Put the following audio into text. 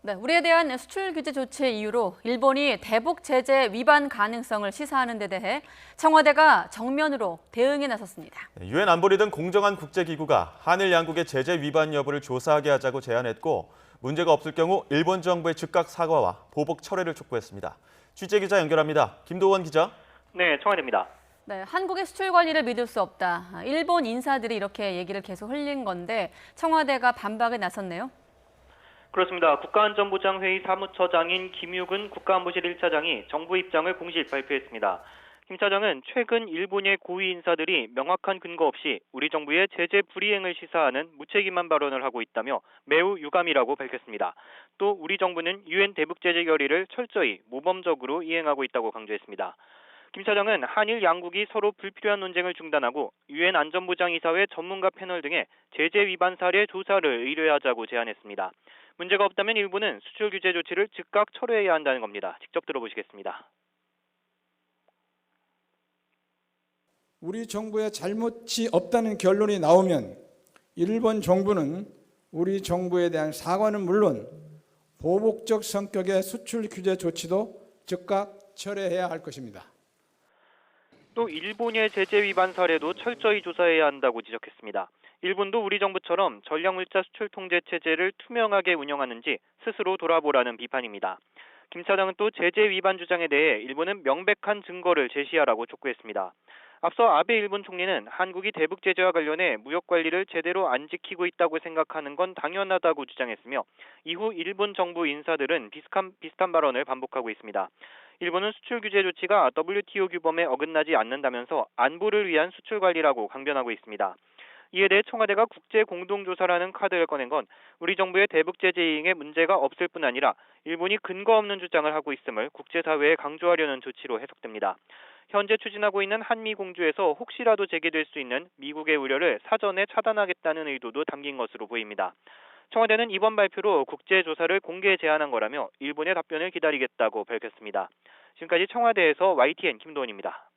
네, 우리에 대한 수출 규제 조치 이유로 일본이 대북 제재 위반 가능성을 시사하는 데 대해 청와대가 정면으로 대응에 나섰습니다. 유엔 안보리 등 공정한 국제기구가 한일 양국의 제재 위반 여부를 조사하게 하자고 제안했고 문제가 없을 경우 일본 정부의 즉각 사과와 보복 철회를 촉구했습니다. 취재기자 연결합니다. 김도원 기자. 네, 청와대입니다. 네, 한국의 수출 관리를 믿을 수 없다. 일본 인사들이 이렇게 얘기를 계속 흘린 건데 청와대가 반박에 나섰네요. 그렇습니다. 국가안전보장회의 사무처장인 김유근 국가안보실 1차장이 정부 입장을 공식 발표했습니다. 김 차장은 최근 일본의 고위 인사들이 명확한 근거 없이 우리 정부의 제재 불이행을 시사하는 무책임한 발언을 하고 있다며 매우 유감이라고 밝혔습니다. 또 우리 정부는 유엔 대북제재 결의를 철저히 모범적으로 이행하고 있다고 강조했습니다. 김 차장은 한일 양국이 서로 불필요한 논쟁을 중단하고 유엔 안전보장이사회 전문가 패널 등의 제재 위반 사례 조사를 의뢰하자고 제안했습니다. 문제가 없다면 일본은 수출 규제 조치를 즉각 철회해야 한다는 겁니다. 직접 들어보시겠습니다. 우리 정부의 잘못이 없다는 결론이 나오면 일본 정부는 우리 정부에 대한 사과는 물론 보복적 성격의 수출 규제 조치도 즉각 철회해야 할 것입니다. 또 일본의 제재 위반 사례도 철저히 조사해야 한다고 지적했습니다. 일본도 우리 정부처럼 전략물자 수출 통제 체제를 투명하게 운영하는지 스스로 돌아보라는 비판입니다. 김 차장은 또 제재 위반 주장에 대해 일본은 명백한 증거를 제시하라고 촉구했습니다. 앞서 아베 일본 총리는 한국이 대북 제재와 관련해 무역 관리를 제대로 안 지키고 있다고 생각하는 건 당연하다고 주장했으며 이후 일본 정부 인사들은 비슷한 발언을 반복하고 있습니다. 일본은 수출 규제 조치가 WTO 규범에 어긋나지 않는다면서 안보를 위한 수출 관리라고 강변하고 있습니다. 이에 대해 청와대가 국제 공동조사라는 카드를 꺼낸 건 우리 정부의 대북 제재 이행에 문제가 없을 뿐 아니라 일본이 근거 없는 주장을 하고 있음을 국제사회에 강조하려는 조치로 해석됩니다. 현재 추진하고 있는 한미 공조에서 혹시라도 제기될 수 있는 미국의 우려를 사전에 차단하겠다는 의도도 담긴 것으로 보입니다. 청와대는 이번 발표로 국제조사를 공개 제안한 거라며 일본의 답변을 기다리겠다고 밝혔습니다. 지금까지 청와대에서 YTN 김도원입니다.